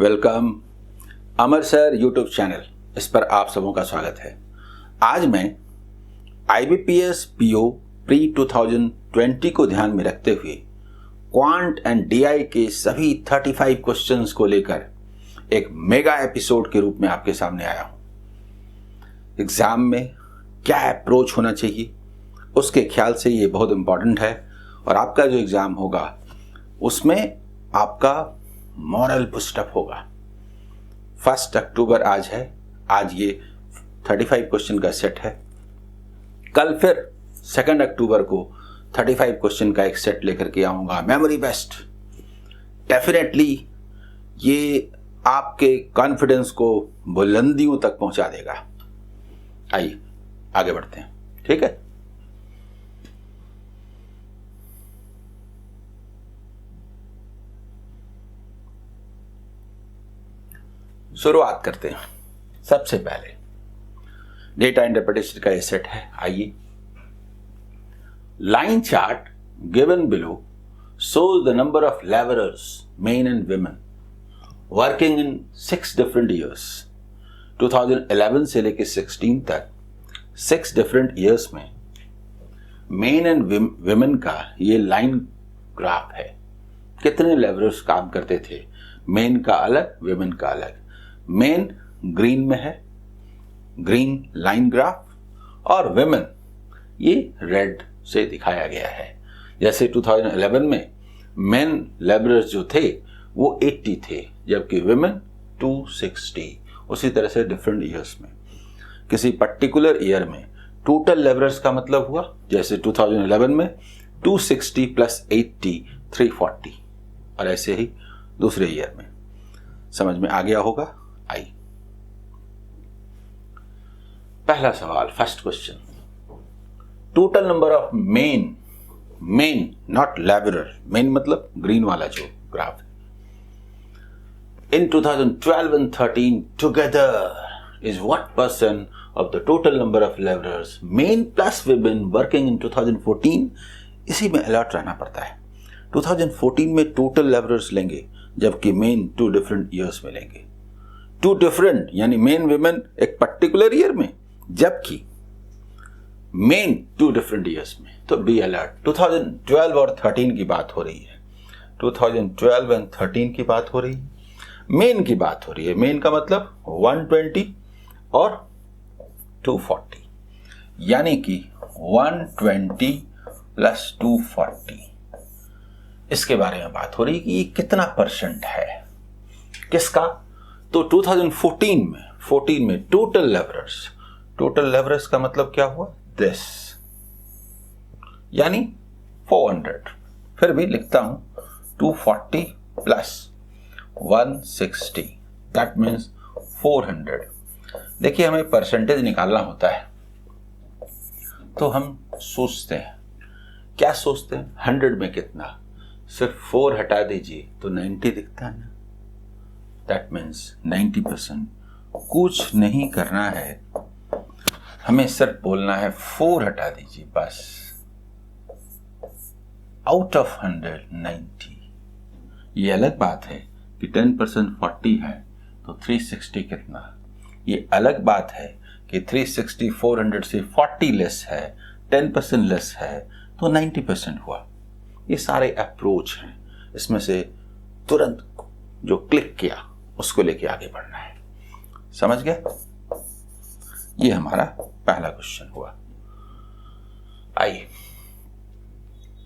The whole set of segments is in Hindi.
वेलकम अमर सर यूट्यूब चैनल, इस पर आप सबों का स्वागत है। आज मैं IBPS PO प्री 2020 को ध्यान में रखते हुए क्वांट एंड DI के सभी 35 क्वेश्चंस को लेकर एक मेगा एपिसोड के रूप में आपके सामने आया हूं। एग्जाम में क्या अप्रोच होना चाहिए उसके ख्याल से ये बहुत इंपॉर्टेंट है और आपका जो एग्जाम होगा उसमें आपका मॉरल बूस्टअप होगा। 1 अक्टूबर आज है, आज ये 35 क्वेश्चन का सेट है। कल फिर 2 अक्टूबर को 35 क्वेश्चन का एक सेट लेकर के आऊंगा। मेमोरी बेस्ट डेफिनेटली ये आपके कॉन्फिडेंस को बुलंदियों तक पहुंचा देगा। आइए आगे बढ़ते हैं, ठीक है। शुरुआत करते हैं। सबसे पहले डेटा इंटरप्रिटेशन का ये सेट है। आइए, line chart given below shows the number of laborers, men and women, working in 6 different years. 2011 से लेके 16 तक 6 different years में men and women का ये लाइन ग्राफ है। कितने लेबरर्स काम करते थे, मेन का अलग, विमेन का अलग। मेन ग्रीन में है, ग्रीन लाइन ग्राफ, और विमेन ये रेड से दिखाया गया है। जैसे 2011 में मेन लेबरर्स जो थे वो 80 थे, जबकि विमेन 260। उसी तरह से डिफरेंट ईयर्स में किसी पर्टिकुलर ईयर में टोटल लेबरर्स का मतलब हुआ, जैसे 2011 में 260 प्लस 80 340, और ऐसे ही दूसरे ईयर में। समझ में आ गया होगा। आई पहला सवाल, first question, total number of main not labourer, main मतलब ग्रीन वाला जो ग्राफ है, इन 2012 and 13 together is what percent of the total number of laborers men plus women working in 2014। इसी में अलर्ट रहना पड़ता है। 2014 में टोटल लेबरर्स लेंगे, जबकि मेन 2 डिफरेंट ईयर्स में लेंगे। 2 डिफरेंट यानी मेन विमेन एक पर्टिकुलर ईयर में, जबकि मेन 2 डिफरेंट ईयर्स में। तो बी अलर्ट। 2012 और 13 की बात हो रही है, 2012 एंड 13 की बात हो रही है, मेन की बात हो रही है। मेन का मतलब 120 और 240, यानी कि 120 प्लस 240, इसके बारे में बात हो रही है कि ये कितना परसेंट है किसका। तो 2014 में टोटल लेबरर्स का मतलब क्या हुआ, दिस, यानी 400। फिर भी लिखता हूं 240 प्लस 160, दैट मीन्स 400। देखिए, हमें परसेंटेज निकालना होता है तो हम सोचते हैं, क्या सोचते हैं, 100 में कितना, सिर्फ 4 हटा दीजिए तो 90 दिखता है ना। That means 90%। कुछ नहीं करना है, हमें सिर्फ बोलना है 4 हटा दीजिए बस। Out of 100 90। ये अलग बात है कि 10% 40 है तो 360 कितना। ये अलग बात है कि 360 400 से 40 लेस है, 10% लेस है तो 90% हुआ। ये सारे अप्रोच हैं, इसमें से तुरंत जो क्लिक किया उसको लेके आगे बढ़ना है। समझ गए? ये हमारा पहला क्वेश्चन हुआ। आइए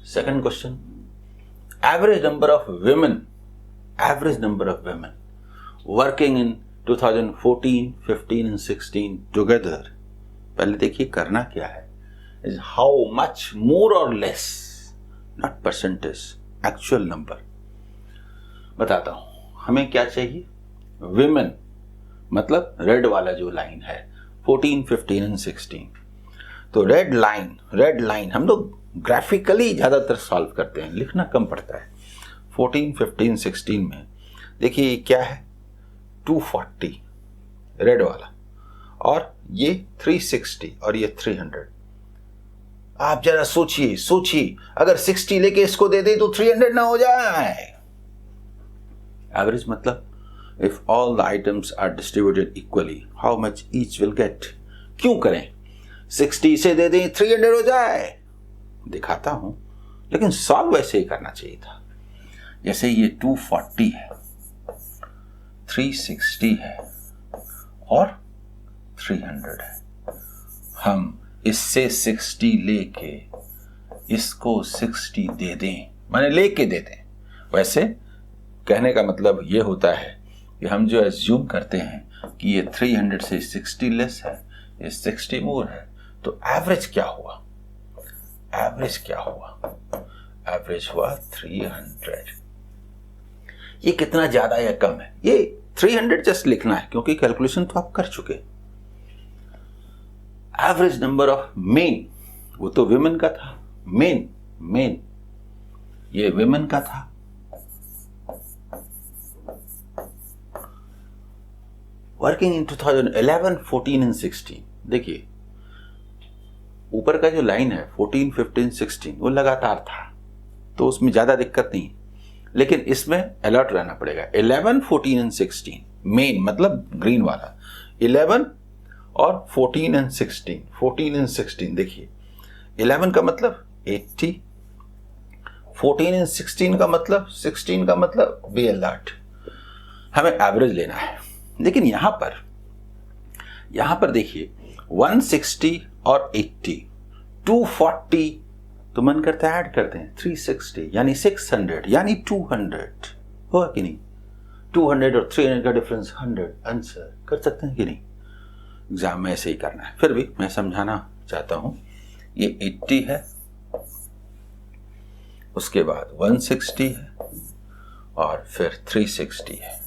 second question, average number of women working in 2014, 15 and 16 together. पहले देखिए करना क्या है, इज हाउ मच मोर और less, not percentage, actual number. बताता हूं हमें क्या चाहिए। विमेन मतलब रेड वाला जो लाइन है, 14, 15 एंड 16। तो रेड लाइन हम लोग ग्राफिकली ज्यादातर सॉल्व करते हैं, लिखना कम पड़ता है। 14, 15, 16 में देखिए क्या है, 240 रेड वाला, और ये 360 और ये 300। आप जरा सोचिए अगर 60 लेके इसको दे दे तो 300 ना हो जाए। एवरेज मतलब if all the items are distributed equally, how much each will get? क्यों करें? 60 से दे दें 300 हो जाए, दिखाता हूं, लेकिन सॉल्व वैसे ही करना चाहिए था। जैसे ये 240 है, 360 है और 300 है। हम इससे 60 लेके इसको 60 दे दें, माने लेके दे दें। वैसे कहने का मतलब ये होता है कि हम जो एज्यूम करते हैं कि ये 300 से 60 लेस है, ये 60 मोर है, तो एवरेज क्या हुआ? एवरेज क्या हुआ? एवरेज हुआ 300। ये कितना ज्यादा या कम है? ये 300 जस्ट लिखना है क्योंकि कैलकुलेशन तो आप कर चुके। एवरेज नंबर ऑफ मेन, वो तो विमेन का था। मेन ये विमेन का था। वर्किंग इन 2011, 14 एंड 16, देखिए ऊपर का जो लाइन है 14, 15, 16 वो लगातार था, तो उसमें ज्यादा दिक्कत नहीं, लेकिन इसमें अलर्ट रहना पड़ेगा। 11, 14 एंड 16 मेन मतलब ग्रीन वाला, 11 और 14 एंड 16, 14 एंड 16 देखिए 11 का मतलब 80, 14 एंड 16 का मतलब 16 का मतलब बी अलर्ट। हमें एवरेज लेना है, लेकिन यहां पर देखिए 160 और 80, 240, तो मन करता है ऐड करते हैं 360 यानी 600 यानी 200, होगा कि नहीं? 200 और 300 का डिफरेंस 100, आंसर कर सकते हैं कि नहीं? एग्जाम में ऐसे ही करना है, फिर भी मैं समझाना चाहता हूं। ये 80 है, उसके बाद 160 है और फिर 360 है,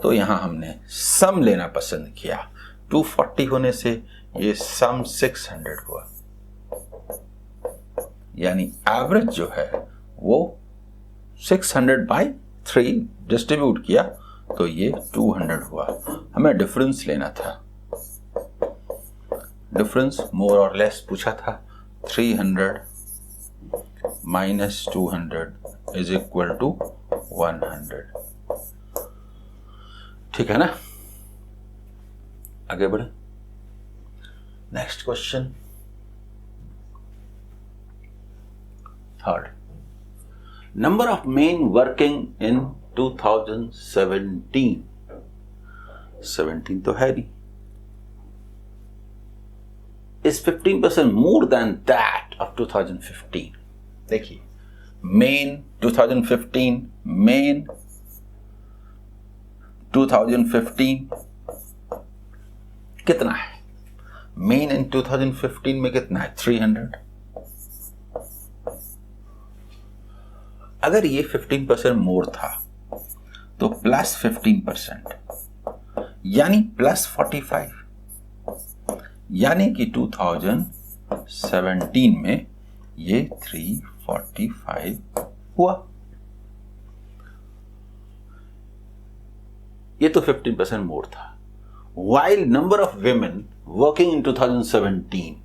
तो यहां हमने सम लेना पसंद किया। 240 होने से ये सम 600 हुआ, यानी एवरेज जो है वो 600 बाई 3 डिस्ट्रीब्यूट किया तो ये 200 हुआ। हमें डिफरेंस लेना था, डिफरेंस मोर और लेस पूछा था। 300 माइनस 200 इज इक्वल टू 100, ठीक है ना? आगे बढ़े। Next question, third, number of main working in 2017, 17 तो है नहीं, is 15% more than that of 2015. देखिए मेन 2015, मेन 2015 कितना है? मेन इन 2015 में कितना है? 300। अगर ये 15% मोर था तो प्लस 15% यानी प्लस 45, यानी कि 2017 में ये 345 हुआ। ये तो 15% मोर था। While number of women working in 2017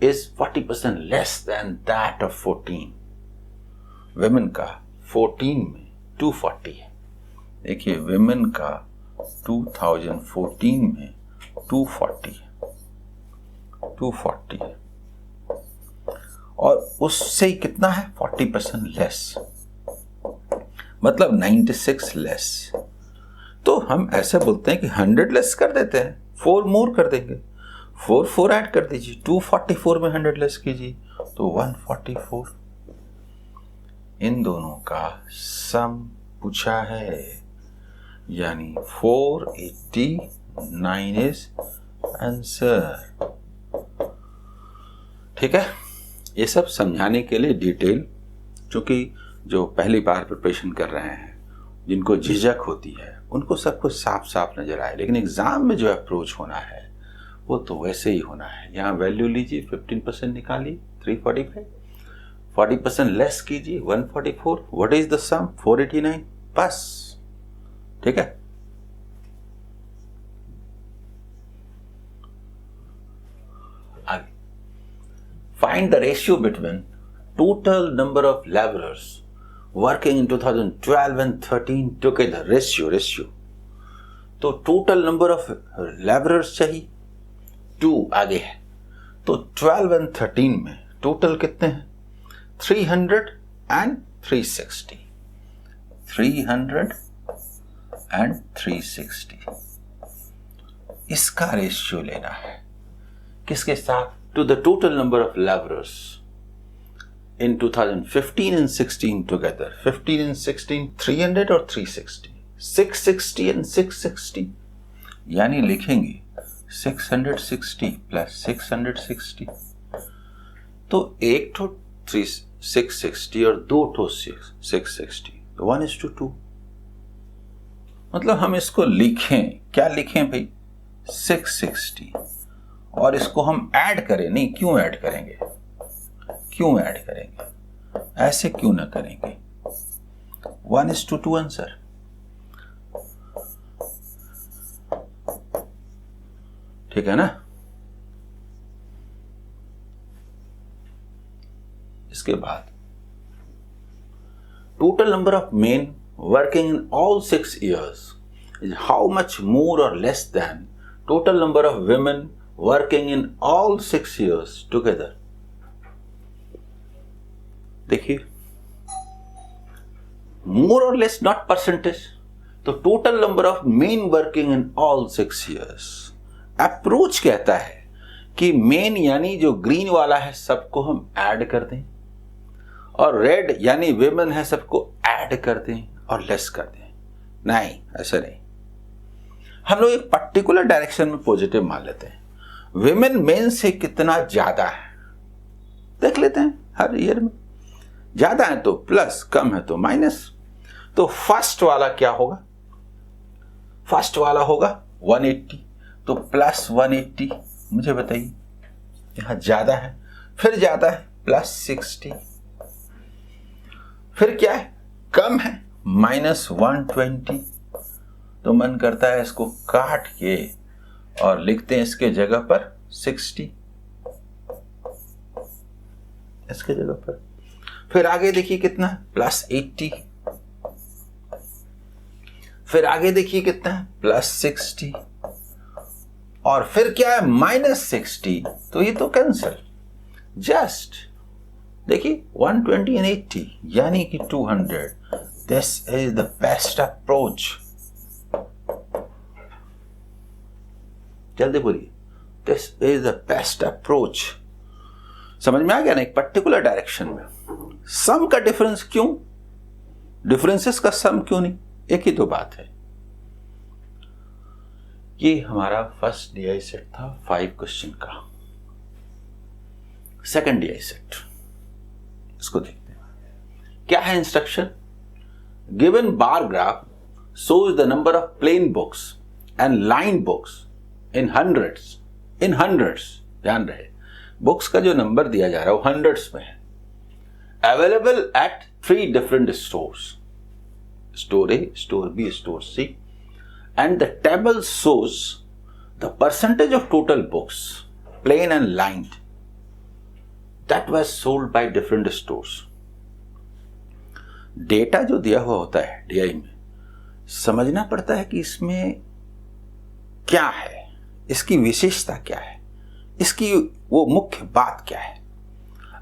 is 40% less than that of 14. Women का 14 में 240 है। देखिए women का 2014 में 240 है और उससे कितना है? 40% लेस, मतलब 96 लेस। तो हम ऐसे बोलते हैं कि 100 लेस कर देते हैं, 4 मोर कर देंगे, 4 ऐड कर दीजिए, 244 में 100 लेस कीजिए तो 144। इन दोनों का सम पूछा है, यानी 489 इज आंसर। ठीक है, ये सब समझाने के लिए डिटेल, क्योंकि जो पहली बार प्रिपरेशन कर रहे हैं, जिनको झिझक होती है, उनको सब कुछ साफ साफ नजर आए, लेकिन एग्जाम में जो अप्रोच होना है वो तो वैसे ही होना है। यहाँ वैल्यू लीजिए, 15% निकालिए 345, 40% लेस कीजिए 144, व्हाट इज द सम? 489, बस। ठीक है, आगे find the ratio between total number of labourers working in 2012 and 13 together, ratio. तो total number of laborers चाहिए, 2 आगे है, तो 12 and 13 में total कितने हैं? 300 and 360. 300 and 360. इसका रेशियो लेना है किसके साथ? To the total number of laborers in 2015 and 16 together. 15 and 16, 300 और 360. 660 and 660. यानी लिखेंगे 660 plus 660. तो एक ठो 660 और दो ठो 660. तो 1:2. मतलब हम इसको लिखें, क्या लिखें भाई? 660 और इसको हम ऐड करें, नहीं क्यों ऐड करेंगे? क्यों ऐड करेंगे? ऐसे क्यों ना करेंगे? 1:2 आंसर. ठीक है ना? इसके बाद total number of men working in all 6 years is how much more or less than total number of women working in all 6 years together. देखिए, more or less not percentage, तो total number of men working in all 6 years. Approach कहता है कि मेन यानी जो ग्रीन वाला है सबको हम ऐड कर दें, और रेड यानी विमेन है सबको ऐड कर दें और लेस कर दें. नहीं, ऐसा नहीं. हम लोग एक पर्टिकुलर डायरेक्शन में पॉजिटिव मान लेते हैं. विमेन मेन से कितना ज्यादा है देख लेते हैं. हर ईयर में ज्यादा है तो प्लस, कम है तो माइनस. तो फर्स्ट वाला क्या होगा? फर्स्ट वाला होगा 180, तो प्लस 180. मुझे बताइए, यहां ज्यादा है, फिर ज्यादा है प्लस 60, फिर क्या है? कम है माइनस 120. तो मन करता है इसको काट के और लिखते हैं इसके जगह पर 60, इसके जगह पर. फिर आगे देखिए कितना है? प्लस 80. फिर आगे देखिए कितना है? प्लस 60. और फिर क्या है? माइनस 60. तो ये तो कैंसिल. जस्ट देखिए 120 and 80 यानी कि 200. This is the best approach. जल्दी बोलिए, this is the best approach. समझ में आ गया ना? एक पर्टिकुलर डायरेक्शन में सम का डिफरेंस क्यों? डिफरेंसेस का सम क्यों नहीं? एक ही तो बात है. ये हमारा फर्स्ट डीआई सेट था 5 क्वेश्चन का. सेकंड डीआई सेट, इसको देखते हैं. क्या है instruction? Given bar graph shows the number of plain books and lined books in hundreds. ध्यान रहे, बुक्स का जो नंबर दिया जा रहा है वो हंड्रेड्स में है. Available at 3 different stores, store A, store B, store C. And the table shows the percentage of total books, plain and lined, that was sold by different stores. Data जो दिया हुआ होता है डीआई में, समझना पड़ता है कि इसमें क्या है, इसकी विशेषता क्या है, इसकी वो मुख्य बात क्या है.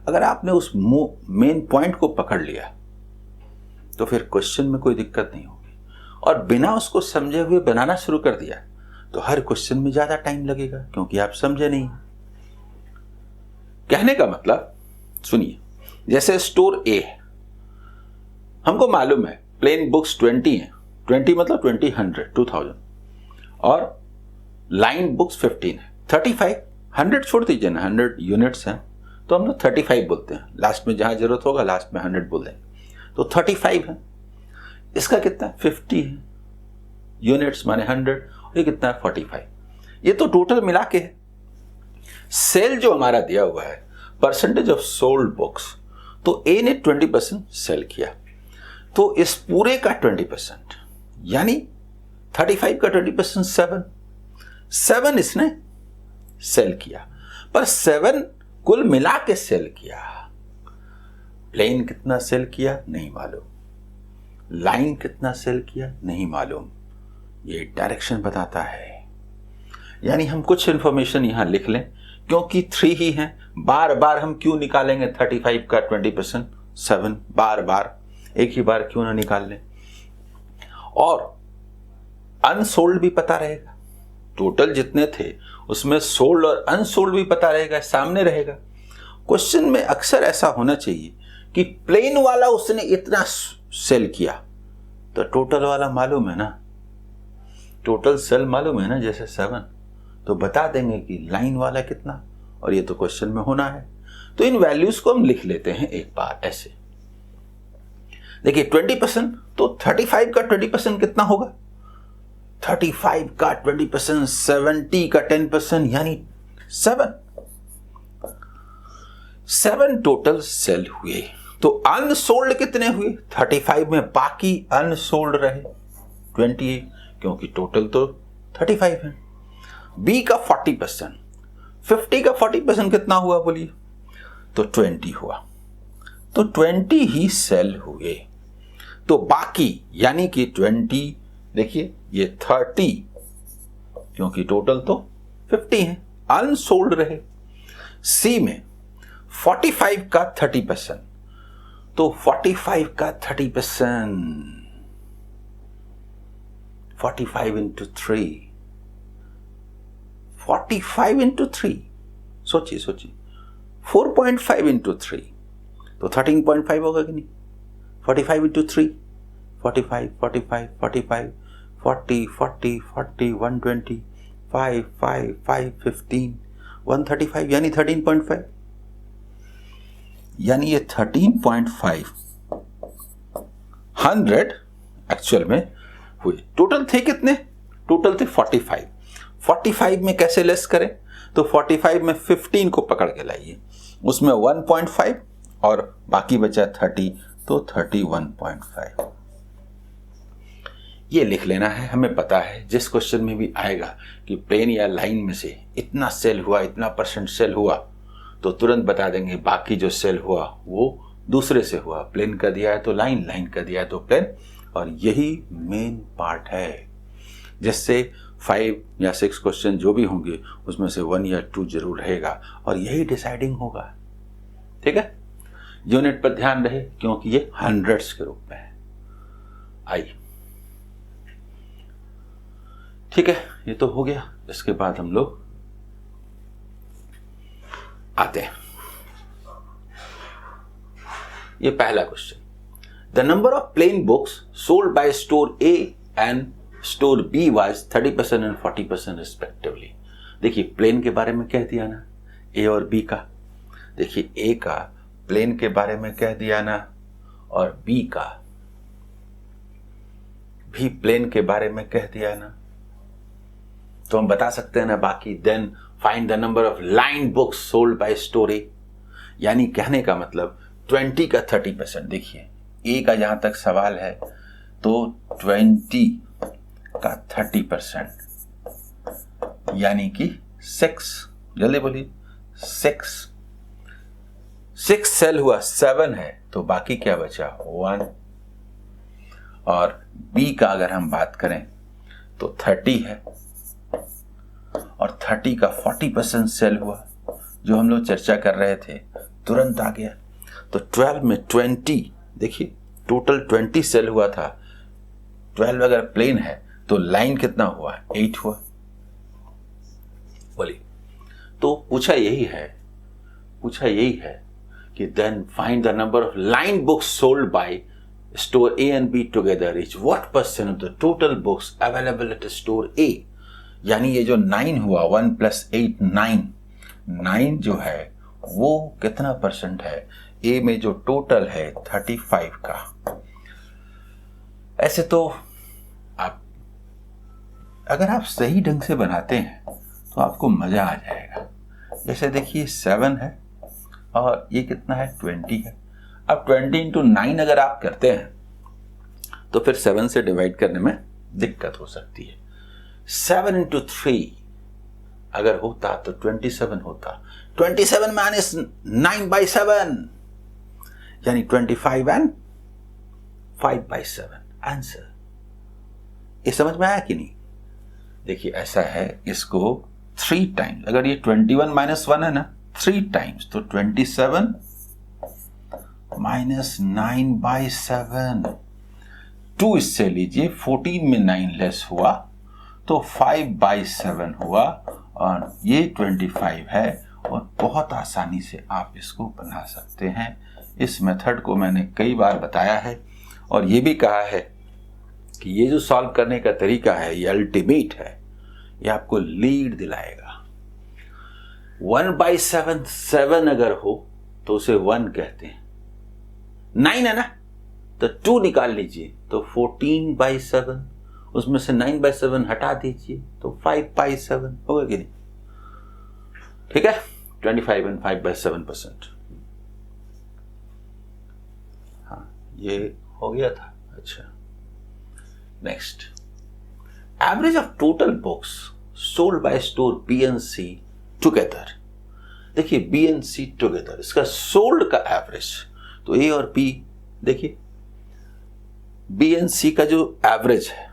अगर आपने उस मेन पॉइंट को पकड़ लिया तो फिर क्वेश्चन में कोई दिक्कत नहीं होगी. और बिना उसको समझे हुए बनाना शुरू कर दिया तो हर क्वेश्चन में ज्यादा टाइम लगेगा, क्योंकि आप समझे नहीं. कहने का मतलब सुनिए, जैसे स्टोर ए है, हमको मालूम है प्लेन बुक्स 20 है. 20 मतलब 20 और लाइन बुक्स 15 है. 35, 100 छोड़ दीजिए ना, 100 यूनिट्स हैं तो हम लोग 35 बोलते हैं. लास्ट में जहां जरूरत होगा लास्ट में 100 बोल देंगे. तो 35 है. इसका कितना? 50 है. यूनिट्स माने 100. और ये कितना है? 45. ये तो टोटल मिला के है. सेल जो हमारा दिया हुआ है, परसेंटेज ऑफ सोल्ड बुक्स, तो ए ने 20% सेल किया, तो इस पूरे का 20% यानी 35 का 20% 7 इसने सेल किया. पर 7 कुल मिला के सेल किया. प्लेन कितना सेल किया नहीं मालूम. लाइन कितना सेल किया नहीं मालूम, ये डायरेक्शन बताता है। यानी हम कुछ इंफॉर्मेशन यहां लिख लें, क्योंकि 3 ही हैं, बार बार हम क्यों निकालेंगे 35 का 20%, 7 बार बार, एक ही बार क्यों ना निकाल लें। और अनसोल्ड भी पता रहेगा, टोटल जितने थे उसमें सोल्ड और अनसोल्ड भी पता रहेगा, सामने रहेगा। क्वेश्चन में अक्सर ऐसा होना चाहिए कि प्लेन वाला उसने इतना सेल किया, तो टोटल वाला मालूम है ना, टोटल सेल मालूम है ना, जैसे 7, तो बता देंगे कि लाइन वाला कितना, और ये तो क्वेश्चन में होना है। तो इन वैल्यूज को हम लिख लेते हैं एक बार ऐसे। देखिए 20%, तो 35 का 20% कितना होगा, 35 का 20%, 70 का 10%, यानी 7 टोटल सेल हुए। तो अनसोल्ड कितने हुए, 35 में बाकी अनसोल्ड रहे 28, क्योंकि टोटल तो 35 है। बी का 40%, 50 का 40% कितना हुआ बोलिए, तो 20 हुआ, तो 20 ही सेल हुए। तो बाकी यानी कि 20, देखिए ये 30, क्योंकि टोटल तो 50 है, अनसोल्ड रहे। सी में 45 का 30%, तो 45 का 30%, 45 इंटू 3, 45 इंटू 3, सोचिए 4.5 इंटू 3, तो 13.5 होगा कि नहीं। 45 इंटू 3, 45, 45, 45, 40, 40, 40, 120, 5, 5, 5, 15, 135, यानी 13.5, यानी ये 13.5 100 एक्चुअल में हुए। टोटल थे कितने, टोटल थे 45। 45 में कैसे लेस करें, तो 45 में 15 को पकड़ के लाइए, उसमें 1.5 और बाकी बचा 30, तो 31.5 ये लिख लेना है। हमें पता है जिस क्वेश्चन में भी आएगा कि प्लेन या लाइन में से इतना सेल हुआ, इतना परसेंट सेल हुआ, तो तुरंत बता देंगे बाकी जो सेल हुआ वो दूसरे से हुआ। प्लेन का दिया है तो लाइन, लाइन का दिया है तो प्लेन, और यही मेन पार्ट है, जिससे 5 या 6 क्वेश्चन जो भी होंगे उसमें से 1 या 2 जरूर रहेगा, और यही डिसाइडिंग होगा। ठीक है, यूनिट पर ध्यान रहे क्योंकि ये हंड्रेड्स के रूप में है। आइए, ठीक है, ये तो हो गया। इसके बाद हम लोग आते हैं, ये पहला question, the number of plain books sold by store A and store B was 30% and 40% respectively. देखिए प्लेन के बारे में कह दिया ना, ए और बी का। देखिए ए का प्लेन के बारे में कह दिया ना, और बी का भी प्लेन के बारे में कह दिया ना, तो हम बता सकते हैं ना बाकी। Then find the number of line books sold by store A, यानी कहने का मतलब 20 का 30%। देखिए ए का जहां तक सवाल है तो 20 का 30%, यानी कि 6, जल्दी बोलिए 6 सेल हुआ, 7 है, तो बाकी क्या बचा 1। और बी का अगर हम बात करें तो 30 है, और 30 का 40% सेल हुआ, जो हम लोग चर्चा कर रहे थे, तुरंत आ गया। तो 12 में 20, देखिए टोटल 20 सेल हुआ था, 12 अगर प्लेन है तो लाइन कितना हुआ, 8 हुआ। बोलिए, तो पूछा यही है कि then find the number of line books sold by store A and B together is what percent of the total books available at store A. यानी ये जो 9 हुआ, 1 + 8 9 जो है वो कितना परसेंट है ए में, जो टोटल है 35 का। ऐसे तो आप अगर आप सही ढंग से बनाते हैं तो आपको मजा आ जाएगा। जैसे देखिए 7 है और ये कितना है 20 है। अब 20 × 9 अगर आप करते हैं तो फिर 7 से डिवाइड करने में दिक्कत हो सकती है। 7 × 3 अगर होता तो 27 होता। 27 - 9/7 यानी 25 and 5/7 आंसर। ये समझ में आया कि नहीं? देखिए ऐसा है, इसको 3 टाइम्स, अगर ये 21 - 1 है ना, 3 टाइम्स तो 27 - 9/7, 2 इससे लीजिए, 14 में 9 लेस हुआ तो 5/7 हुआ, और ये 25 है, और बहुत आसानी से आप इसको बना सकते हैं। इस मेथड को मैंने कई बार बताया है, और ये भी कहा है कि ये जो सॉल्व करने का तरीका है ये अल्टीमेट है, ये आपको लीड दिलाएगा। 1/7 7 अगर हो तो उसे 1 कहते हैं, 9 है ना तो 2 निकाल लीजिए तो 14/7, उसमें से 9/7 हटा दीजिए तो 5/7 होगा कि नहीं? ठीक है, 25 and 5/7%। हाँ, ये हो गया था। अच्छा, next, average of total books sold by store B and C together. देखिए बी एंड सी टुगेदर, इसका सोल्ड का एवरेज, तो ए और बी, देखिए बी एंड सी का जो एवरेज है,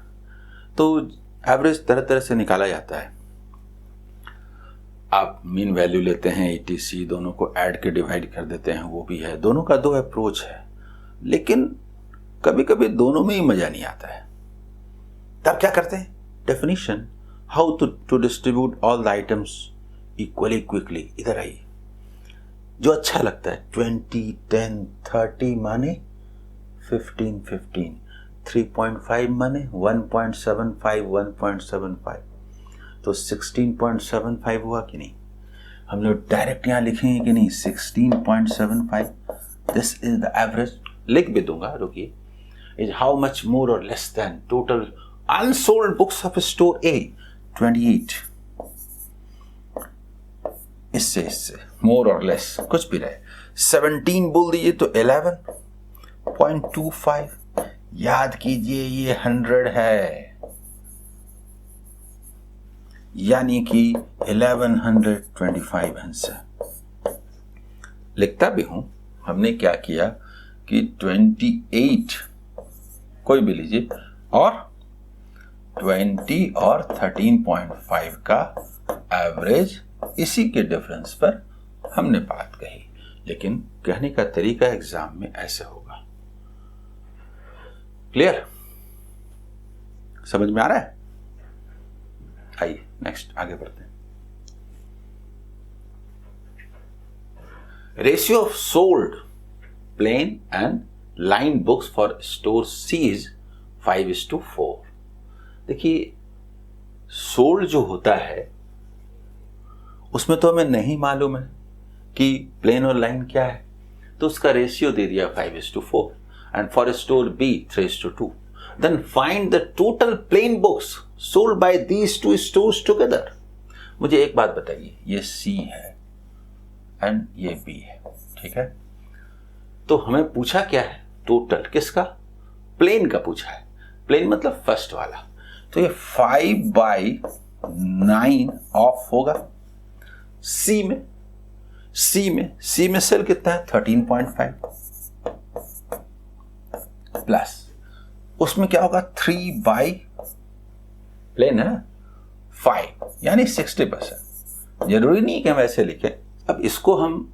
तो एवरेज तरह तरह से निकाला जाता है। आप मीन वैल्यू लेते हैं, ETC, दोनों को ऐड के डिवाइड कर देते हैं, वो भी है। दोनों का 2 अप्रोच है, लेकिन कभी कभी दोनों में ही मजा नहीं आता है। तब क्या करते हैं? Definition, how to distribute all the items equally quickly. इधर आइए, जो अच्छा लगता है, 20 10 30 माने 15 15, 3.5 माने 1.75 1.75, तो 16.75 हुआ कि नहीं? हम लोग डायरेक्ट यहां लिखेंगे कि नहीं? 16.75, दिस इज द एवरेज। लिख भी दूंगा, रुकिए। इज हाउ मच मोर और less than total unsold books of store A? 28। इससे मोर और लेस कुछ भी रहे, 17 बोल दीजिए तो 11.25। याद कीजिए ये 100 है, यानी कि 1125 आंसर। लिखता भी हूं, हमने क्या किया कि 28 कोई भी लीजिए, और 20 और 13.5 का एवरेज, इसी के डिफरेंस पर हमने बात कही, लेकिन कहने का तरीका एग्जाम में ऐसे होगा। क्लियर? समझ में आ रहा है? आइए नेक्स्ट आगे बढ़ते हैं। Ratio of sold plain and line books for store C is 5:4। देखिए सोल्ड जो होता है उसमें तो हमें नहीं मालूम है कि प्लेन और लाइन क्या है, तो उसका रेशियो दे दिया 5:4, and for store B 3:2। Then find the total plain books sold by these 2 stores together. मुझे एक बात बताइए, ये C है एंड ये B है, ठीक है? तो हमें पूछा क्या है? टोटल किसका? प्लेन का पूछा है। प्लेन मतलब फर्स्ट वाला, तो ये 5/9 ऑफ होगा। C में सेल कितना है? 13.5 प्लस उसमें क्या होगा? 3/, प्लेन है 5, यानी 60%। जरूरी नहीं कि हम ऐसे लिखें, अब इसको हम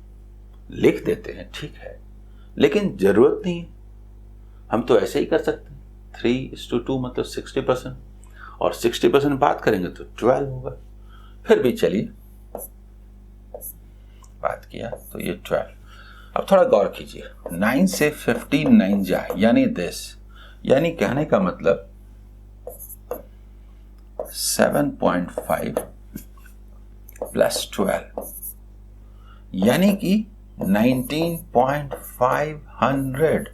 लिख देते हैं, ठीक है, लेकिन जरूरत नहीं है, हम तो ऐसे ही कर सकते हैं। 3:2 मतलब 60%, और 60% बात करेंगे तो 12 होगा। फिर भी चलिए बात किया तो ये 12। अब थोड़ा गौर कीजिए, 9 से 15 9 जाए, यानी दिस, यानी कहने का मतलब 7.5 प्लस 12, यानी कि 19.500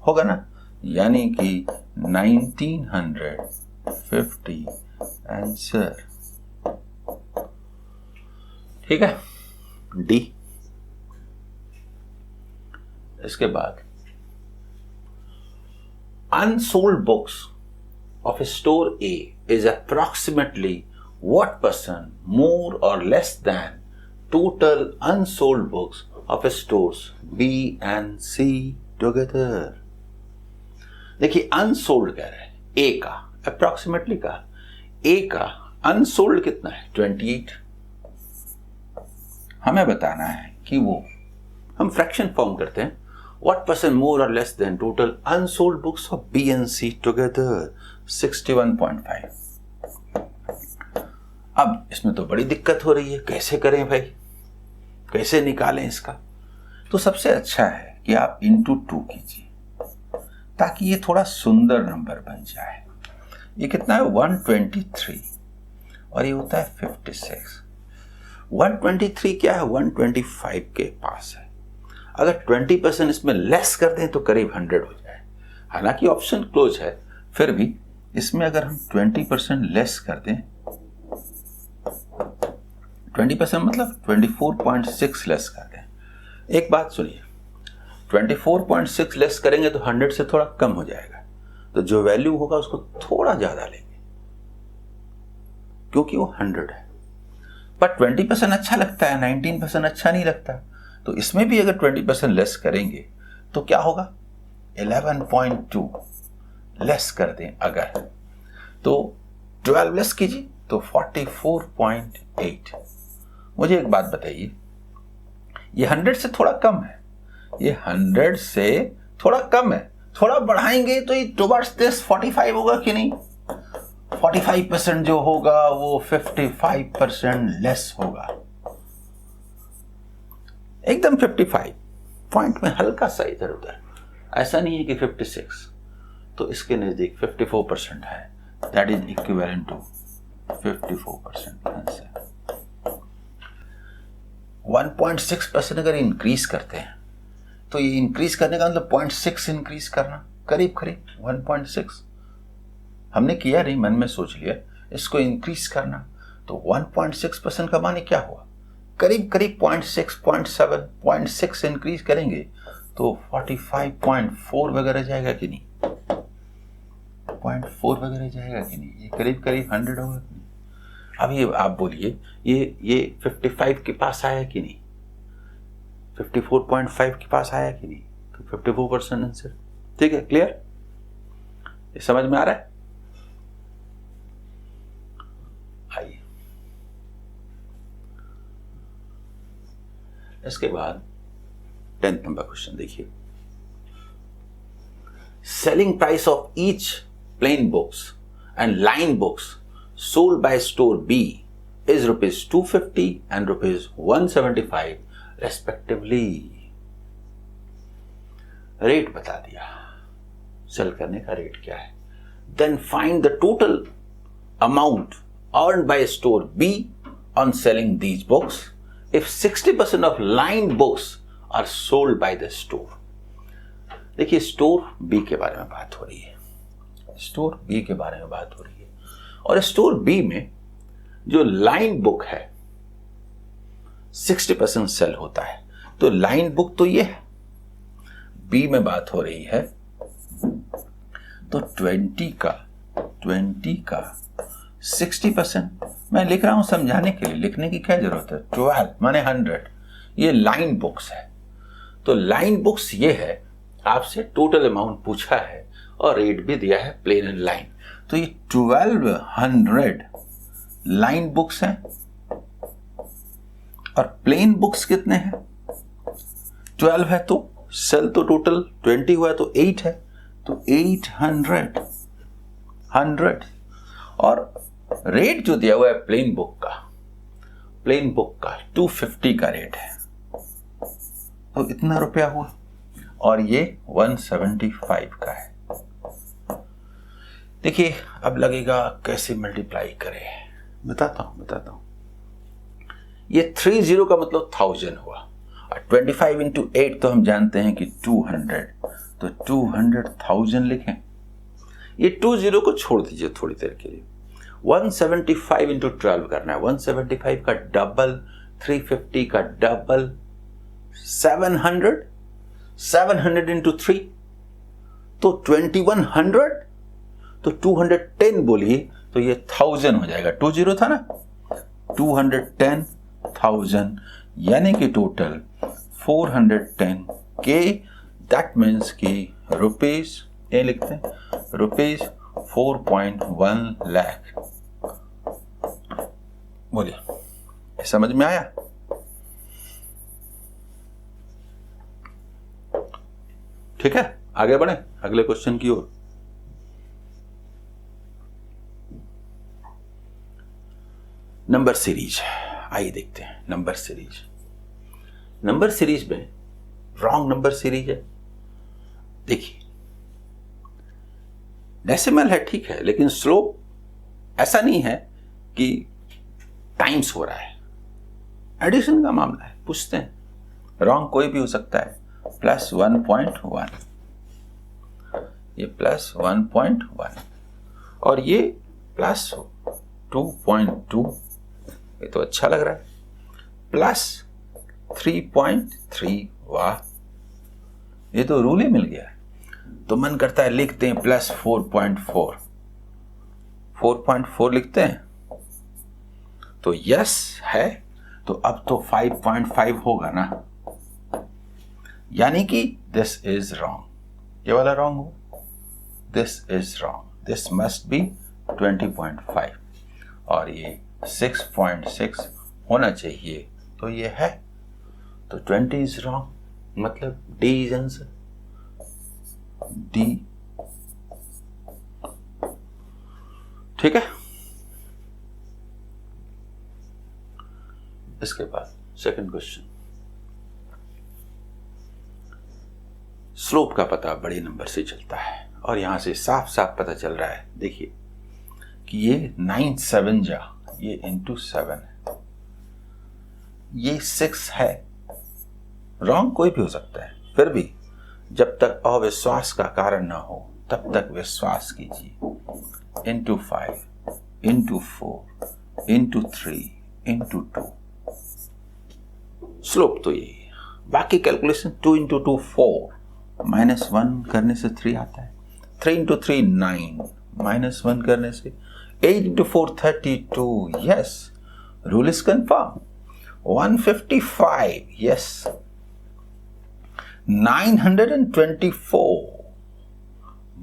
होगा ना, यानी कि 1950 आंसर। ठीक है, डी। इसके बाद unsold books of store A is approximately what % more or less than total unsold books of stores B and C together. देखिए अनसोल्ड कह रहे हैं A का, अप्रोक्सीमेटली का A का अनसोल्ड कितना है 28. हमें बताना है कि वो, हम फ्रैक्शन फॉर्म करते हैं, what percent more or less than total unsold books of B and C together 61.5. अब इसमें तो बड़ी दिक्कत हो रही है, कैसे करें भाई, कैसे निकालें इसका? तो सबसे अच्छा है कि आप इंटू 2 कीजिए ताकि ये थोड़ा सुंदर नंबर बन जाए. ये कितना है 123 और ये होता है 56. 123 क्या है 125 के पास है. अगर 20% इसमें लेस कर दें तो करीब 100 हो जाए. हालांकि ऑप्शन क्लोज है, फिर भी इसमें अगर हम 20% लेस कर दें, 20% मतलब 24.6 लेस कर दें. एक बात सुनिए, 24.6 लेस करेंगे तो 100 से थोड़ा कम हो जाएगा, तो जो वैल्यू होगा उसको थोड़ा ज्यादा लेंगे क्योंकि वो 100 है. पर 20% अच्छा लगता है, 19% अच्छा नहीं लगता. तो इसमें भी अगर 20% लेस करेंगे तो क्या होगा 11.2 लेस कर दें अगर, तो 12 लेस कीजिए तो 44.8. मुझे एक बात बताइए, ये 100 से थोड़ा कम है, ये 100 से थोड़ा कम है, थोड़ा बढ़ाएंगे तो ये टुवर्ड्स दिस 45 होगा कि नहीं? 45% जो होगा वो 55% लेस होगा, एकदम 55 पॉइंट में हल्का सा इधर उधर, ऐसा नहीं है कि 56. तो इसके नजदीक 54% है, that is equivalent to 54% answer. 1.6% अगर इंक्रीज करते हैं तो ये इंक्रीज करने का मतलब 0.6 इंक्रीज करना, करीब करीब 1.6 हमने किया नहीं, मन में सोच लिया इसको इंक्रीज करना. तो 1.6% का माने क्या हुआ, करीब करीब 0.6, 0.7, 0.6 इंक्रीज करेंगे तो 45.4 वगैरह जाएगा कि नहीं, 0.4 वगैरह जाएगा कि नहीं, ये करीब करीब 100 होगा कि नहीं. अब ये आप बोलिए ये 55 के पास आया कि नहीं, 54.5 के पास आया कि नहीं, तो 54% आंसर. ठीक है, क्लियर, ये समझ में आ रहा है? आइए इसके बाद 10th नंबर क्वेश्चन देखिए. Selling price of each plain books and line books sold by store B is rupees 250 and rupees 175 respectively. Rate बता दिया, सेल करने का रेट क्या है. Then find the total amount earned by store B on selling these books if 60% of line books are sold by the store. देखिए स्टोर B के बारे में बात हो रही है, स्टोर B के बारे में बात हो रही है, और स्टोर बी में जो लाइन बुक है 60% सेल होता है. तो लाइन बुक तो ये है, बी में बात हो रही है, तो 20 का 60%. मैं लिख रहा हूं समझाने के लिए, लिखने की क्या जरूरत है. 12 माने 100, ये लाइन बुक्स है. तो लाइन बुक्स ये है, आपसे टोटल अमाउंट पूछा है और रेट भी दिया है प्लेन एंड लाइन. तो ये 1200 लाइन बुक्स हैं और प्लेन बुक्स कितने हैं 12 है, तो सेल तो टोटल 20 हुआ है तो 8 है, तो 800 100. और रेट जो दिया हुआ है प्लेन बुक का 250 का रेट है, तो इतना रुपया हुआ, और ये 175 का है. देखिए अब लगेगा कैसे मल्टीप्लाई करें, बताता हूं. ये 30 का मतलब 1000 हुआ, और 25 into 8 तो हम जानते हैं कि 200, तो 200,000 लिखें. ये 20 को छोड़ दीजिए थोड़ी देर के लिए. 175 into 12 करना है, 175 का डबल, 350 का डबल, 700 into 3 तो 2100, तो 210 बोलिए तो ये 1000 हो जाएगा. 20 था ना, 210,000 यानी कि टोटल 410K, दैट मीन्स कि रुपीज, ये लिखते हैं रुपीज 4.1 लाख। बोलिए समझ में आया? ठीक है, आगे बढ़े अगले क्वेश्चन की ओर। नंबर सीरीज, आइए देखते हैं नंबर सीरीज। नंबर सीरीज में रॉन्ग नंबर सीरीज है। देखिए डेसिमल है, ठीक है, लेकिन स्लोप ऐसा नहीं है कि टाइम्स हो रहा है, एडिशन का मामला है। पूछते हैं, रॉन्ग कोई भी हो सकता है। प्लस 1.1, ये प्लस 1.1 और ये प्लस 2.2, ये तो अच्छा लग रहा है। प्लस 3.3, वाह, ये तो रूल ही मिल गया। तो मन करता है लिखते हैं प्लस 4.4, 4.4 लिखते हैं, तो यस है। तो अब तो 5.5 होगा ना, यानी कि दिस इज रॉन्ग, ये वाला रॉन्ग हो, this is wrong, this must B 20.5 और ये 6.6 होना चाहिए, तो ये है। तो 20 इज रॉन्ग, मतलब डी इज आंसर, डी। ठीक है, इसके बाद सेकंड क्वेश्चन। स्लोप का पता बड़े नंबर से चलता है और यहां से साफ साफ पता चल रहा है। देखिए कि ये 9 7 जा, ये इंटू 7 है, ये 6 है। रॉन्ग कोई भी हो सकता है, फिर भी जब तक अविश्वास का कारण ना हो तब तक विश्वास कीजिए। Into 5, into 4, into 3, into 2, slope तो यही है। बाकी कैलकुलेशन 2 इंटू 2 4, माइनस 1 करने से 3 आता है, 3 इंटू 3 9, माइनस 1 करने से 8 into 4 32, yes, rule is confirm. 155, yes. 924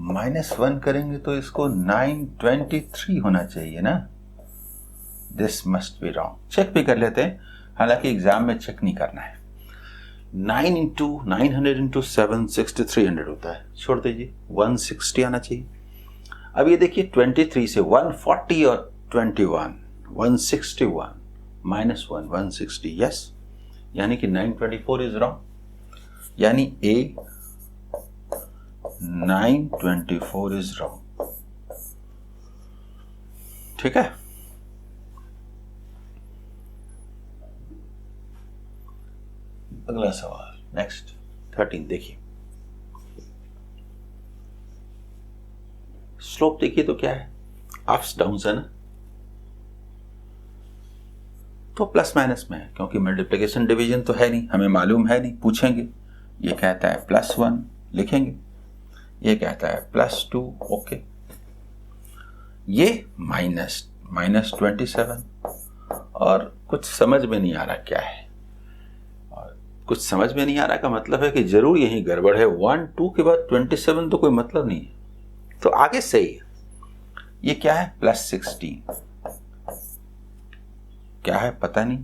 minus 1 करेंगे तो इसको 923 होना चाहिए ना, this must be wrong. Check भी कर लेते हैं, हालांकि एग्जाम में चेक नहीं करना है। 9 इंटू 900 इंटू 7 6300 होता है, छोड़ दीजिए, 160 आना चाहिए। अब ये देखिए 23 से 140 और 21, 161 माइनस 1 160, यस, यानी कि 924 इज रॉन्ग, यानी ए 924 इज रॉन्ग। ठीक है, अगला सवाल, नेक्स्ट 13। देखिए स्लोप देखिए तो क्या है, अप्स डाउन्स है ना, तो प्लस माइनस में है, क्योंकि मल्टीप्लिकेशन डिवीजन तो है नहीं, हमें मालूम है नहीं, पूछेंगे। ये कहता है +1 लिखेंगे, ये कहता है +2, ओके। ये माइनस 27 और कुछ समझ में नहीं आ रहा क्या है, और कुछ समझ में नहीं आ रहा का मतलब है कि जरूर यही गड़बड़ है। 1 2 के बाद 27 तो कोई मतलब नहीं है, तो आगे सही है। ये क्या है, +16, क्या है पता नहीं,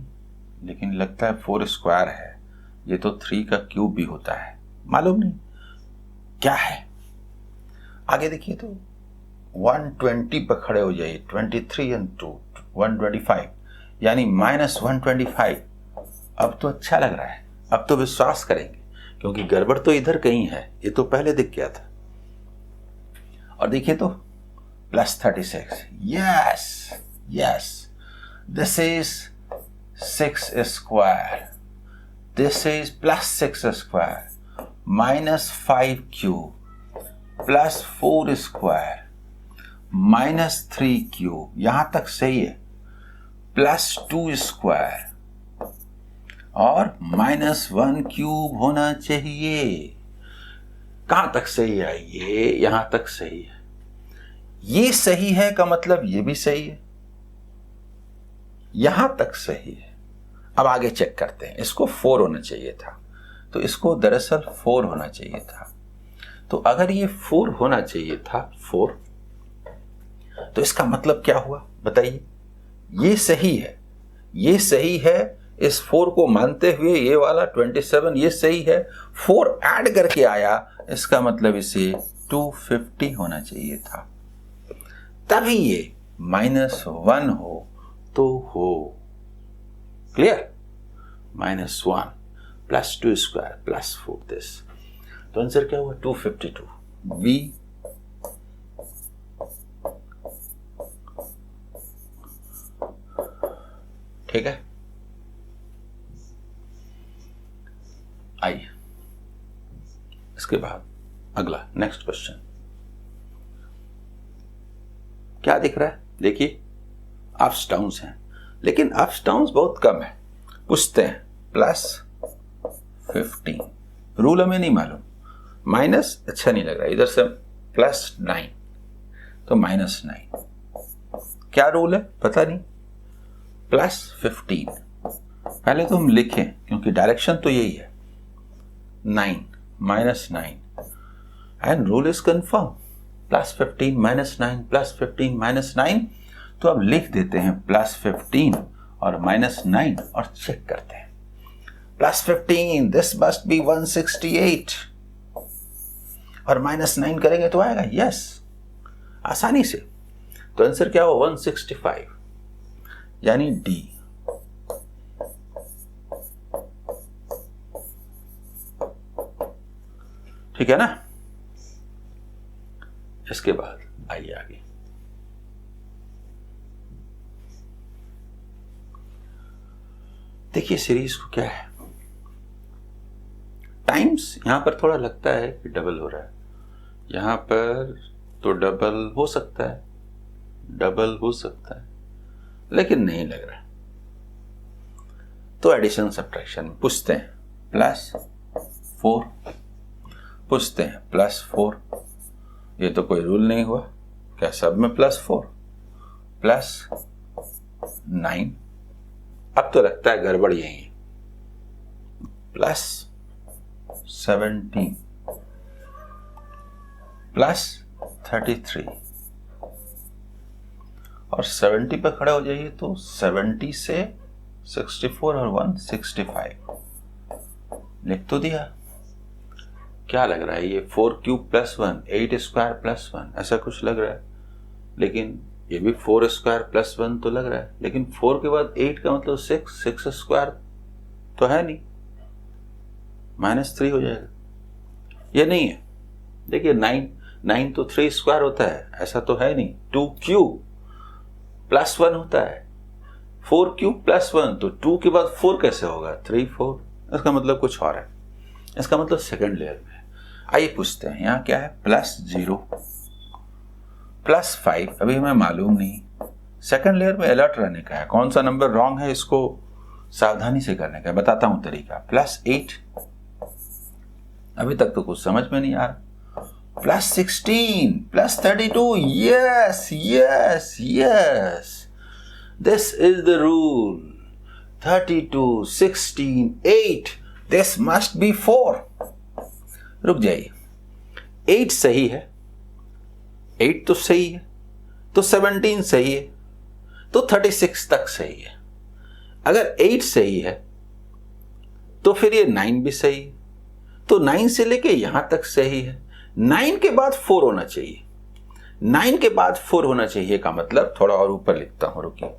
लेकिन लगता है 4 स्क्वायर है। ये तो 3 का क्यूब भी होता है, मालूम नहीं क्या है। आगे देखिए तो 120 पर खड़े हो जाइए, 23 and 2 125, यानी -125। अब तो अच्छा लग रहा है, अब तो विश्वास करेंगे, क्योंकि गड़बड़ तो इधर कहीं है, ये तो पहले दिख गया था। और देखिए तो +36, yes yes, this is 6 square, this is +6 square -5 cube +4 square -3 cube, यहां तक सही है। +2 square और -1 क्यूब होना चाहिए। कहां तक सही है, ये यहां तक सही है। ये सही है का मतलब ये भी सही है, यहां तक सही है। अब आगे चेक करते हैं, इसको 4 होना चाहिए था, तो इसको दरअसल 4 होना चाहिए था। तो अगर ये 4 होना चाहिए था 4, तो इसका मतलब क्या हुआ बताइए? ये सही है, ये सही है, इस 4 को मानते हुए ये वाला 27 ये सही है, 4 ऐड करके आया, इसका मतलब इसे 250 होना चाहिए था, तभी ये -1 हो तो हो। क्लियर? -1 + 2 स्क्वायर + 4 दिस, तो आंसर क्या हुआ? 252। V ठीक है। आइए इसके बाद अगला नेक्स्ट क्वेश्चन क्या दिख रहा है? देखिए अप्स डाउन्स हैं, लेकिन अप्स डाउन्स बहुत कम है। पूछते हैं +15, रूल हमें नहीं मालूम, माइनस अच्छा नहीं लग रहा, इधर से +9 तो -9, क्या रूल है पता नहीं। +15 पहले तो हम लिखें क्योंकि डायरेक्शन तो यही है, 9 -9 एंड रूल इज कंफर्म, +15 -9 +15 -9, तो अब लिख देते हैं +15 और -9 और चेक करते हैं। +15 दिस मस्ट बी 168 और -9 करेंगे तो आएगा यस आसानी से। तो आंसर क्या हो? 165, यानी डी। ठीक है ना? इसके बाद आइए आगे। देखिए सीरीज को क्या है, टाइम्स यहां पर थोड़ा लगता है कि डबल हो रहा है, यहां पर तो डबल हो सकता है, डबल हो सकता है, लेकिन नहीं लग रहा। तो एडिशन सब्ट्रैक्शन पूछते हैं +4, पूछते हैं +4, ये तो कोई रूल नहीं हुआ, क्या सब में +4 +9, अब तो लगता है गड़बड़ यही है, +17 +33 और 70 पे खड़े हो जाइए तो 70 से 64 और 165 लिख तो दिया। क्या लग रहा है? ये 4³ + 1 8 स्क्वायर + 1 ऐसा कुछ लग रहा है, लेकिन ये भी 4 स्क्वायर + 1 तो लग रहा है, लेकिन 4 के बाद 8 का मतलब 6 स्क्वायर तो है नहीं, -3 हो जाएगा, ये नहीं है। देखिए 9 तो 3 स्क्वायर होता है, ऐसा तो है नहीं। 2³ + 1 होता है, 4³ + 1 तो 2 के बाद 4 कैसे होगा? 3 4, इसका मतलब कुछ और है, इसका मतलब सेकंड लेयर में है। आइए पूछते हैं यहाँ क्या है, +0 +5, अभी हमें मालूम नहीं, सेकंड लेयर में अलर्ट रहने का है, कौन सा नंबर रॉन्ग है इसको सावधानी से करने का, बताता हूं तरीका। +8, अभी तक तो कुछ समझ में नहीं आ रहा। +16 +32, yes yes yes, this is the rule, 32 16 8, this must B 4। रुक जाइए, 8 सही है, 8 तो सही है, तो 17 सही है, तो 36 तक सही है। अगर 8 सही है तो फिर ये 9 भी सही है, तो 9 से लेके यहां तक सही है। 9 के बाद 4 होना चाहिए, 9 के बाद 4 होना चाहिए का मतलब, थोड़ा और ऊपर लिखता हूं, रुकिए,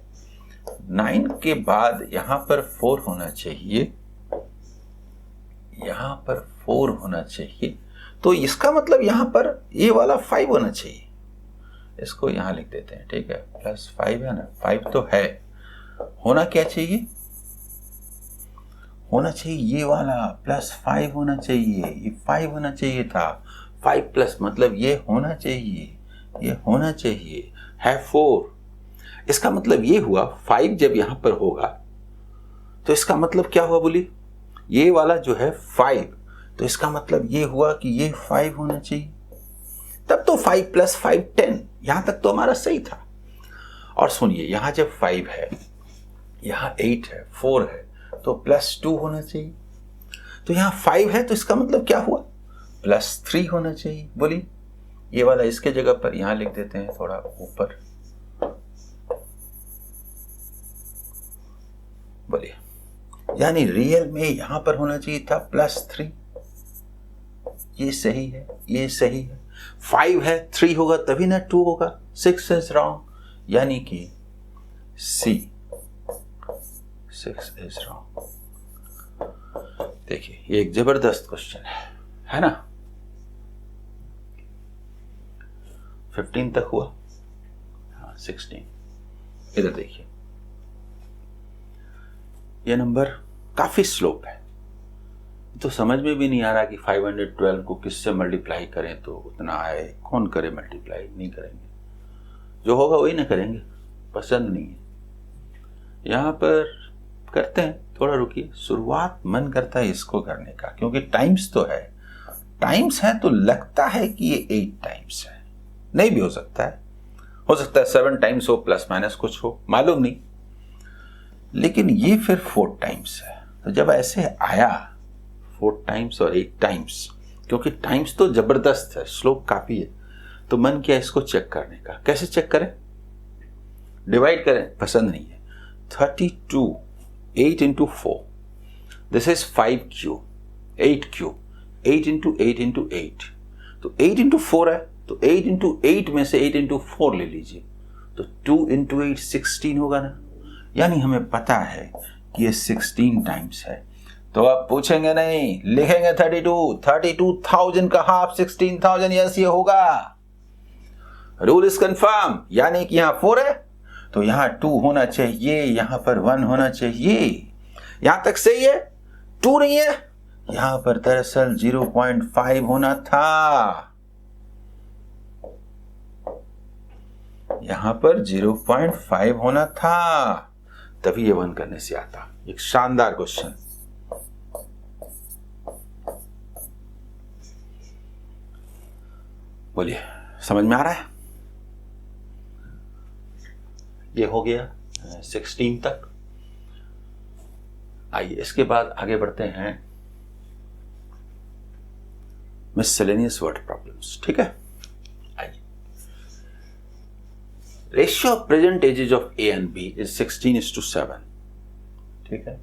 9 के बाद यहां पर 4 होना चाहिए, यहां पर 4 होना चाहिए, तो इसका मतलब यहां पर ये वाला 5 होना चाहिए, इसको यहां लिख देते हैं, ठीक है, +5 है ना, 5 तो है, होना क्या चाहिए? होना चाहिए ये वाला +5 होना चाहिए, ये 5 होना चाहिए था, 5+ मतलब ये होना चाहिए, ये होना चाहिए, है 4, इसका मतलब ये हुआ 5 जब यहां पर होगा तो इसका मतलब क्या हुआ बोली, ये वाला जो है 5, तो इसका मतलब ये हुआ कि ये 5 होना चाहिए, तब तो 5 + 5 10, यहां तक तो हमारा सही था। और सुनिए यहां जब 5 है, यहां 8 है, 4 है, तो +2 होना चाहिए, तो यहाँ 5 है तो इसका मतलब क्या हुआ, +3 होना चाहिए। बोलिए, ये वाला इसके जगह पर यहां लिख देते हैं थोड़ा ऊपर। बोलिए, यानी रियल में यहां पर होना चाहिए था +3। ये सही है, ये सही है। 5 है, 3 होगा तभी ना 2 होगा। 6 इज रॉन्ग, यानी कि C, 6 इज रॉन्ग। देखिए, ये एक जबरदस्त क्वेश्चन है ना। 15 तक हुआ, हाँ 16। इधर देखिए, ये नंबर काफी स्लोप है, तो समझ में भी नहीं आ रहा कि 512 को किससे मल्टीप्लाई करें तो उतना आए। कौन करे मल्टीप्लाई, नहीं करेंगे, जो होगा वही ना करेंगे, पसंद नहीं है। यहां पर करते हैं, थोड़ा रुकिए। शुरुआत मन करता है इसको करने का, क्योंकि टाइम्स तो है, टाइम्स है तो लगता है कि ये 8 टाइम्स है। नहीं भी हो सकता है 7 टाइम्स हो, प्लस माइनस कुछ हो, मालूम नहीं। लेकिन ये फिर 4 टाइम्स है, तो जब ऐसे आया 4 टाइम्स और 8 टाइम्स, क्योंकि टाइम्स तो जबरदस्त है, स्लोप काफी है, तो मन किया इसको चेक करने का। कैसे चेक करें, डिवाइड करें, पसंद नहीं है। 32, 8 into 4, this is 5 cube, 8 cube, 8 into 8 into 8, तो 8 into 4 है, तो 8 into 8 में से 8 into 4 ले लीजिए, तो 2 into 8 16 होगा ना। यानी हमें पता है कि ये 16 टाइम्स है। तो आप पूछेंगे नहीं, लिखेंगे 32,000 का हाफ 16,000, यस ये होगा। रूल इज कंफर्म, यानी कि यहां 4 है तो यहां 2 होना चाहिए, यहां पर 1 होना चाहिए। यहां तक सही है, 2 नहीं है, यहां पर दरअसल 0.5 होना था। यहां पर 0.5 होना था, तभी ये 1 करने से आता। एक शानदार क्वेश्चन। बोलिए, समझ में आ रहा है? ये हो गया 16 तक। आइए इसके बाद आगे बढ़ते हैं मिससेलेनियस वर्ड प्रॉब्लम्स। ठीक है, आइए। Ratio of present ages of A and B is 16:7। ठीक है,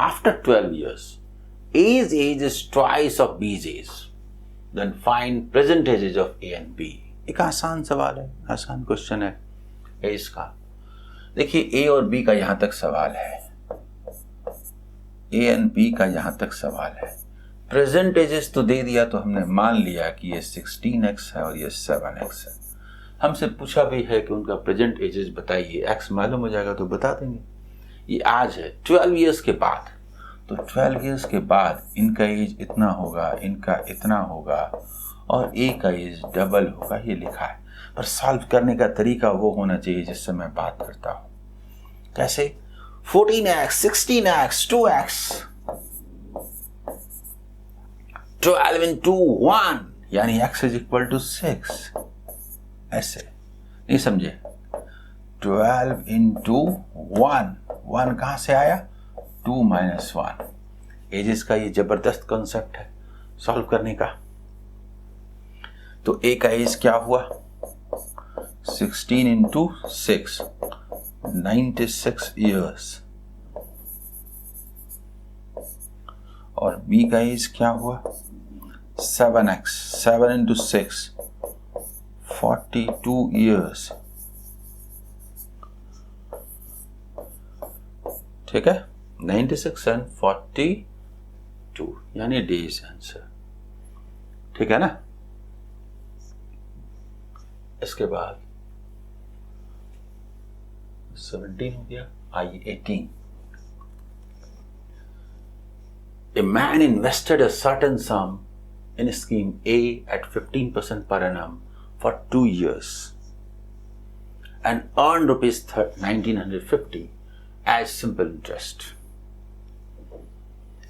after 12 years A's age is twice of B's age, then find present ages of A and B। एक आसान सवाल है, आसान क्वेश्चन है एज का। देखिए, ए और बी का यहां तक सवाल है, ए एंड बी का यहां तक सवाल है। प्रेजेंट एजेस तो दे दिया, तो हमने मान लिया कि ये 16x है और ये 7x है। हमसे पूछा भी है कि उनका प्रेजेंट एजेस बताइए, x मालूम हो जाएगा तो बता देंगे। ये आज है 12 years के बाद, तो 12 years के बाद इनका एज इतना होगा, इनका इतना होगा, और ए का एज डबल होगा, ये लिखा है। पर सॉल्व करने का तरीका वो होना चाहिए जिससे मैं बात करता हूं। कैसे? 14x, 16x, 2x, 12 into 1, यानी x is equal to 6। ऐसे नहीं समझे? 12 into 1, 1 कहां से आया? 2 minus 1। एजेस का ये जबरदस्त कॉन्सेप्ट है सॉल्व करने का। तो ए का एज क्या हुआ? 16 into 6, 96 years। और बी का एज क्या हुआ? 7x, 7 into 6, 42 years। ठीक है, 96 and 42, यानी डी इज आंसर। ठीक है ना। इसके बाद 17 हो गया, आइए 18। A man invested a certain sum in scheme A at 15% per annum for 2 years and earned rupees 1950 as simple interest.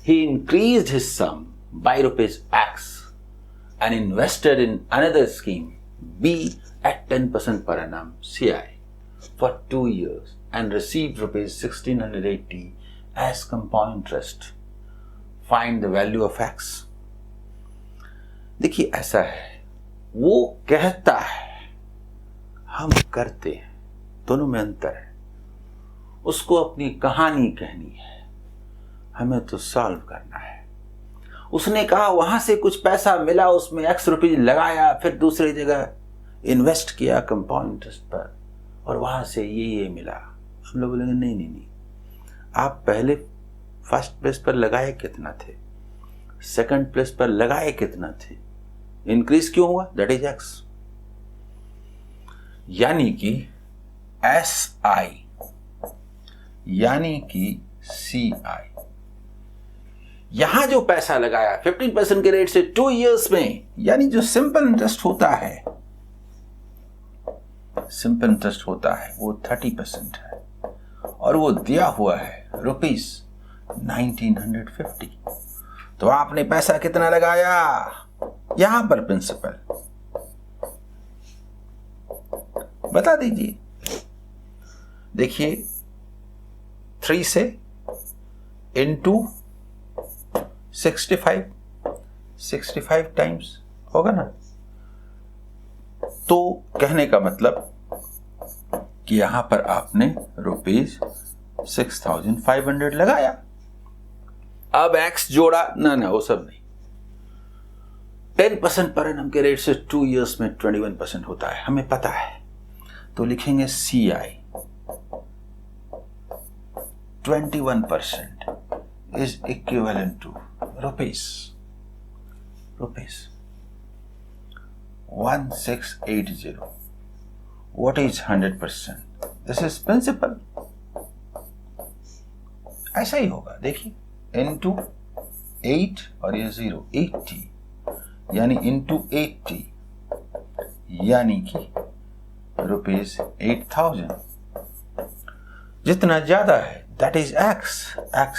He increased his sum by rupees X and invested in another scheme B at 10% per annum CI for 2 years and received rupees 1680 as compound interest. Find the value of x। देखिए ऐसा है, वो कहता है, हम करते हैं, दोनों में अंतर है। उसको अपनी कहानी कहनी है, हमें तो सॉल्व करना है। उसने कहा वहां से कुछ पैसा मिला, उसमें x रुपीज लगाया, फिर दूसरी जगह इन्वेस्ट किया कंपाउंड इंटरेस्ट पर, और वहां से ये मिला। हम लोग बोलेंगे नहीं नहीं नहीं, आप पहले फर्स्ट प्लेस पर लगाए कितना थे, सेकंड प्लेस पर लगाए कितना थे, इंक्रीज क्यों हुआ, दैट इज x। यानी कि SI यानी कि CI, यहां जो पैसा लगाया 15% के रेट से 2 इयर्स में, यानी जो सिंपल इंटरेस्ट होता है, सिंपल इंटरेस्ट होता है वो 30% है, और वो दिया हुआ है ₹1950। तो आपने पैसा कितना लगाया, यहां पर प्रिंसिपल बता दीजिए। देखिए 3 से इंटू 65 टाइम्स होगा ना। तो कहने का मतलब कि यहां पर आपने ₹6500 लगाया। अब x जोड़ा, ना वो सब नहीं। 10% पर एनम के रेट से 2 इयर्स में 21% होता है, हमें पता है। तो लिखेंगे CI 21% is equivalent to rupees 1680. What is 100%? This is principal. ऐसा ही होगा, देखिए into 8 और ये 0 80, यानी into 80 यानी कि ₹8000। जितना ज्यादा है that is x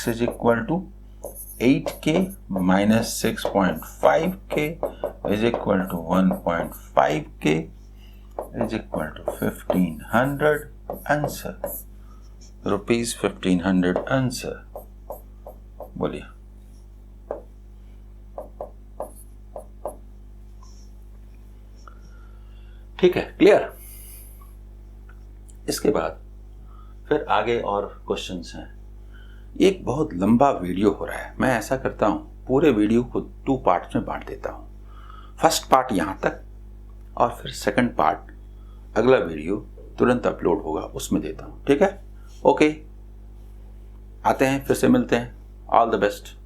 is equal to 8k minus 6.5k is equal to 1.5k is equal to 1500 answer, ₹1500 answer. बोलिए। ठीक है, क्लियर। इसके बाद फिर आगे और क्वेश्चंस हैं। एक बहुत लंबा वीडियो हो रहा है, मैं ऐसा करता हूं पूरे वीडियो को 2 पार्ट्स में बांट देता हूं। फर्स्ट पार्ट यहां तक, और फिर सेकंड पार्ट अगला वीडियो तुरंत अपलोड होगा उसमें देता हूं। ठीक है, ओके, आते हैं, फिर से मिलते हैं। All the best.